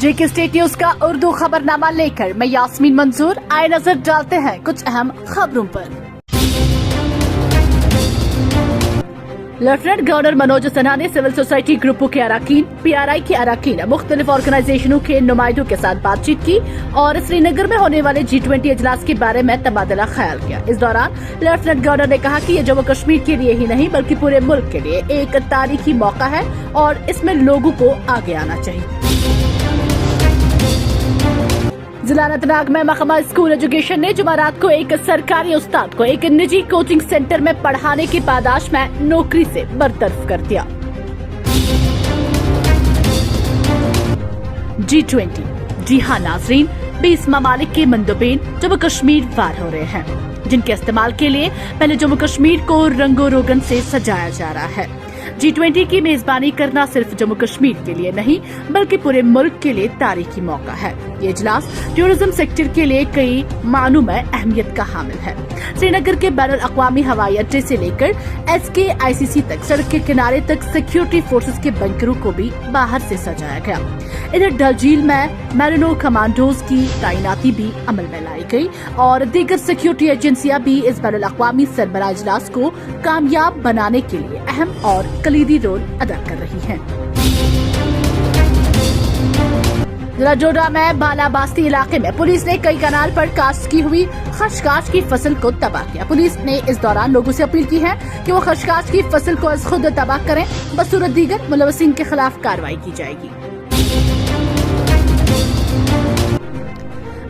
जेके state news का उर्दू खबरनामा लेकर मैं यास्मीन मंजूर आए नजर डालते हैं कुछ अहम खबरों पर। लेफ्टिनेंट गवर्नर मनोज सिन्हा ने सिविल सोसाइटी ग्रुपों के अराकीन, PRI के अराकीन, मुख्तलिफ ऑर्गेनाइजेशनों के नुमाइंदों के साथ बातचीत की और श्रीनगर में होने वाले G20 इजलास के बारे में तबादला ख्याल किया। इस दौरान लेफ्टिनेंट गवर्नर ने कहा कि ये जम्मू कश्मीर के लिए ही नहीं बल्कि पूरे मुल्क के लिए एक तारीखी मौका है और इसमें लोगों को आगे आना चाहिए। जिला अनंतनाग में महकमा स्कूल एजुकेशन ने जुमेरात को एक सरकारी उस्ताद को एक निजी कोचिंग सेंटर में पढ़ाने की पादाश में नौकरी से बरतरफ कर दिया। G20, जी हाँ नाजरीन, 20 ममालिक के मंदोबेन जम्मू कश्मीर वार हो रहे हैं, जिनके इस्तेमाल के लिए पहले जम्मू कश्मीर को रंगो रोगन से सजाया जा रहा है। G20 की मेजबानी करना सिर्फ जम्मू कश्मीर के लिए नहीं बल्कि पूरे मुल्क के लिए तारीखी मौका है। ये इजलास टूरिज्म सेक्टर के लिए कई मानों में अहमियत का हामिल है। श्रीनगर के बैनुल अक़वामी हवाई अड्डे से लेकर SKICC तक सड़क के किनारे तक सिक्योरिटी फोर्सेस के बंकरों को भी बाहर से सजाया गया। इधर डल झील में मैरिनो कमांडोज की तैनाती भी अमल में लाई गई और दीगर सिक्योरिटी एजेंसियां भी इस बैनुल अक़वामी सरबराह इजलास को कामयाब बनाने के लिए अहम और कलीदी रोल अदा कर रही हैं। जिला डोडा में बालाबास्ती इलाके में पुलिस ने कई कनाल पर काश्त की हुई खशकाश की फसल को तबाह किया। पुलिस ने इस दौरान लोगों से अपील की है कि वो खशकाश की फसल को अज खुद तबाह करें, बसूरत दीगर मुलवसिन के खिलाफ कार्रवाई की जाएगी।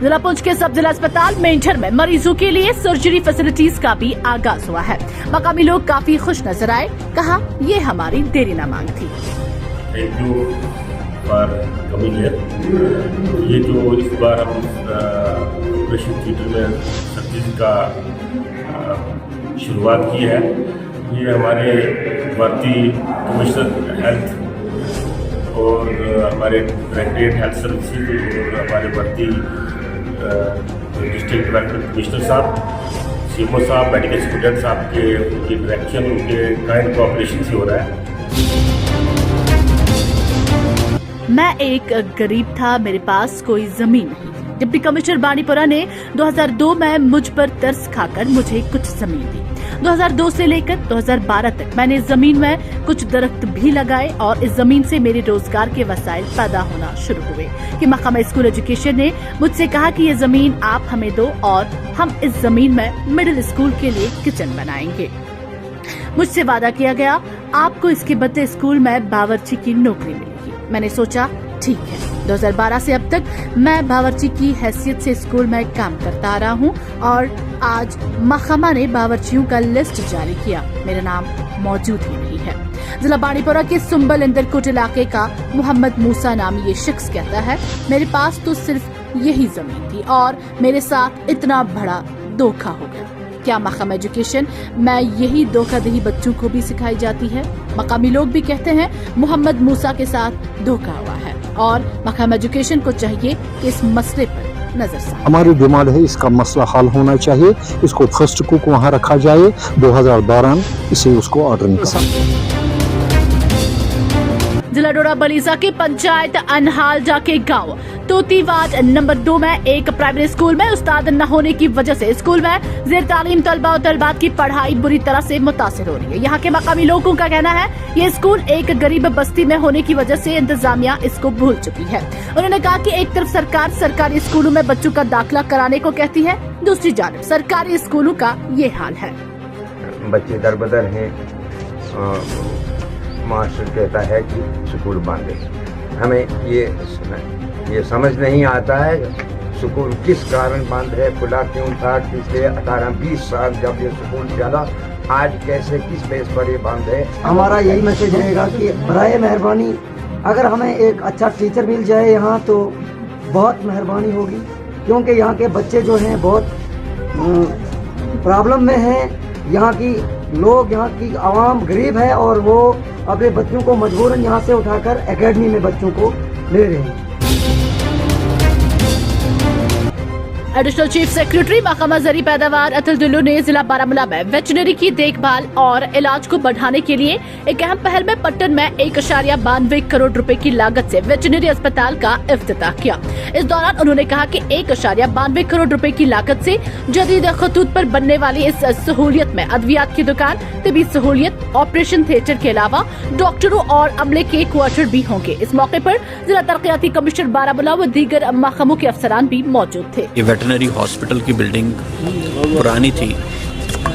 जिला पुंछ के सब जिला अस्पताल मेंढर में मरीजों के लिए सर्जरी फैसिलिटीज का भी आगाज हुआ है। मकामी लोग काफी खुश नजर आए, कहा ये हमारी देरी न मांग थी। Thank you for coming here. ये जो इस बार हम ऑपरेशन थिएटर में सर्जरी का शुरुआत की है, ये हमारे भारतीय कमिश्नर हेल्थ और हमारे डायरेक्टरेट हेल्थ सर्विसेज और हमारे भारतीय डिस्ट्रिक्ट डेवलपमेंट कमिश्नर साहब, CMO साहब, मेडिकल स्टूडेंट साहब के उनकी डायरेक्शन, उनके काइंड कोऑपरेशन से हो रहा है। मैं एक गरीब था, मेरे पास कोई जमीन नहीं थी। डिप्टी कमिश्नर बानीपुरा ने 2002 में मुझ पर तरस खाकर मुझे कुछ जमीन दी। 2002 से लेकर 2012 तक मैंने जमीन में कुछ दरख्त भी लगाए और इस जमीन से मेरे रोजगार के वसाइल पैदा होना शुरू हुए कि महकमा स्कूल एजुकेशन ने मुझसे कहा कि ये जमीन आप हमें दो और हम इस जमीन में मिडिल स्कूल के लिए किचन बनाएंगे। मुझसे वादा किया गया आपको इसके बदले स्कूल में बावर्ची की नौकरी मिलेगी। मैंने सोचा ठीक है। 2012 से अब तक मैं बावर्ची की हैसियत से स्कूल में काम करता आ रहा हूँ और आज महकमा ने बावर्चियों का लिस्ट जारी किया, मेरा नाम मौजूद ही नहीं है। जिला बानीपुरा के सुंबल इंदरकोट इलाके का मोहम्मद मूसा नामी ये शख्स कहता है, मेरे पास तो सिर्फ यही जमीन थी और मेरे साथ इतना बड़ा धोखा हो गया। क्या महकमा एजुकेशन में यही धोखाधड़ी बच्चों को भी सिखाई जाती है? मकामी लोग भी कहते हैं मोहम्मद मूसा के साथ धोखा हुआ है और महकमा एजुकेशन को चाहिए कि इस मसले पर नजर साफ। हमारी डिमांड है इसका मसला हल होना चाहिए, इसको फर्स्ट को वहाँ रखा जाए 2012 इसे उसको ऑर्डर निकाला। जिला डोडा बलीजा के पंचायत अनहाल जाके गांव तोतीवाद नंबर 2 में एक प्राइमरी स्कूल में उस्ताद न होने की वजह से स्कूल में जेर तालीम तलबा और तलबात की पढ़ाई बुरी तरह से मुतासिर हो रही है। यहाँ के मकामी लोगों का कहना है ये स्कूल एक गरीब बस्ती में होने की वजह से इंतजामिया इसको भूल चुकी है। उन्होंने कहा कि एक तरफ सरकार सरकारी स्कूलों में बच्चों का दाखिला कराने को कहती है, दूसरी जानब सरकारी स्कूलों का ये हाल है। बच्चे दरबदर हैं, मास्टर कहता है कि स्कूल बंद है। हमें ये समझ नहीं आता है स्कूल किस कारण बंद है, खुला क्यों था। पिछले 18-20 साल जब ये स्कूल चला, आज कैसे किस बेस पर ये बंद है। हमारा यही मैसेज रहेगा कि बराए मेहरबानी अगर हमें एक अच्छा टीचर मिल जाए यहाँ तो बहुत मेहरबानी होगी, क्योंकि यहाँ के बच्चे जो हैं बहुत प्रॉब्लम में हैं। यहाँ की लोग, यहाँ की आवाम गरीब है और वो अपने बच्चों को मजबूरन यहाँ से उठाकर एकेडमी में बच्चों को ले रहे हैं। एडिशनल चीफ सेक्रेटरी महकमा ज़री पैदावार अतुल दुल्लू ने जिला बारामूला में वेटनरी की देखभाल और इलाज को बढ़ाने के लिए एक अहम पहल में पट्टन में 1.92 करोड़ रुपए की लागत से वेटनरी अस्पताल का इफ्तिताह किया। इस दौरान उन्होंने कहा कि 1.92 करोड़ रुपए की लागत से जदीद खतूत पर बनने वाली इस सहूलियत में अद्वियात की दुकान, तिबी सहूलियत, ऑपरेशन थिएटर के अलावा डॉक्टरों और अमले के क्वार्टर भी होंगे। इस मौके पर जिला तरक्याती कमिश्नर बारामूला व दीगर महकमों के अफसरान भी मौजूद थे। वेटनरी हॉस्पिटल की बिल्डिंग पुरानी थी,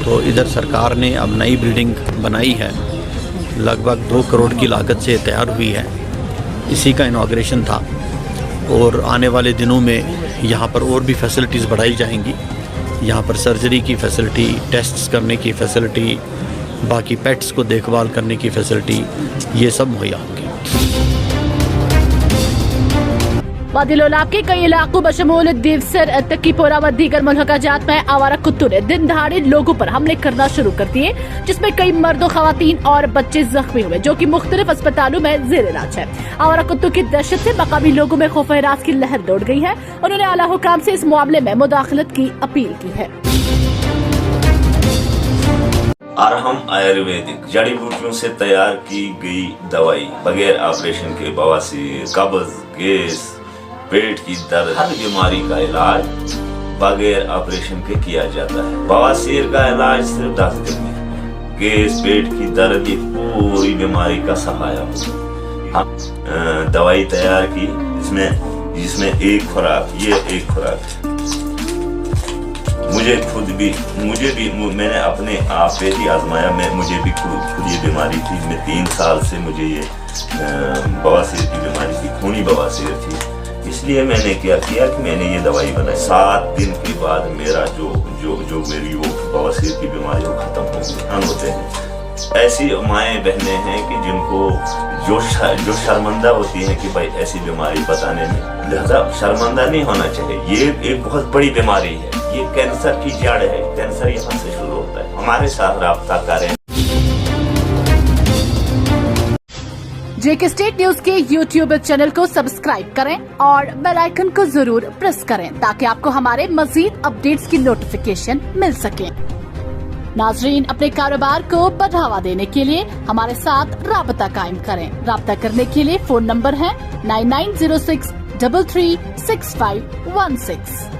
तो इधर सरकार ने अब नई बिल्डिंग बनाई है, लगभग 2 करोड़ की लागत से तैयार हुई है। इसी का इनॉग्रेशन था और आने वाले दिनों में यहाँ पर और भी फैसिलिटीज़ बढ़ाई जाएंगी। यहाँ पर सर्जरी की फैसिलिटी, टेस्ट्स करने की फैसिलिटी, बाकी पेट्स को देखभाल करने की फैसिलिटी, ये सब मुहैया होंगी। वादी लोलाब के कई इलाकों बशमूल देवसर, तकीपोरा व दीगर मुल्हका जात में आवारा कुत्तों ने दिन दहाड़े लोगों पर हमले करना शुरू कर दिए, जिसमें कई मर्दों, खवातीन और बच्चे जख्मी हुए, जो कि मुख्तलिफ अस्पतालों में जेर इलाज है। आवारा कुत्तों की दहशत से मकामी लोगों में खौफ हिरास की लहर दौड़ गई है। उन्होंने आला हुकाम से इस मामले में मुदाखलत की अपील की है। अरहम आयुर्वेदिक जड़ी बूटियों से तैयार की गई दवाई बगैर ऑपरेशन के बवासीर, कब्ज, गैस, पेट की दर्द, हर बीमारी का इलाज बगैर ऑपरेशन के किया जाता है। बवासीर का इलाज सिर्फ 10 दिन में, गैस, पेट की दर्द, ये पूरी बीमारी का सहारा हो। दवाई तैयार की जिसमें एक खुराक, ये एक खुराक मुझे भी मैंने अपने आप पे ही आजमाया। मुझे भी खुद ये बीमारी थी। मैं 3 साल से मुझे ये बवासीर की बीमारी थी, खूनी बवासीर थी। इसलिए मैंने क्या किया कि मैंने ये दवाई बनाई। 7 दिन के बाद मेरा जो मेरी वो बवासीर की बीमारी वो खत्म हो गई। होते हैं ऐसी माएँ बहनें हैं कि जिनको जो शर्मिंदा होती हैं कि भाई ऐसी बीमारी बताने में, लिहाजा शर्मिंदा नहीं होना चाहिए। ये एक बहुत बड़ी बीमारी है, ये कैंसर की जड़ है। कैंसर यहाँ से शुरू होता है। हमारे साथ राब्ता करें। जेके स्टेट न्यूज के यूट्यूब चैनल को सब्सक्राइब करें और बेल आइकन को जरूर प्रेस करें ताकि आपको हमारे मजीद अपडेट्स की नोटिफिकेशन मिल सके। नाजरीन, अपने कारोबार को बढ़ावा देने के लिए हमारे साथ राबता कायम करें। राबता करने के लिए फोन नंबर है 9906 336516।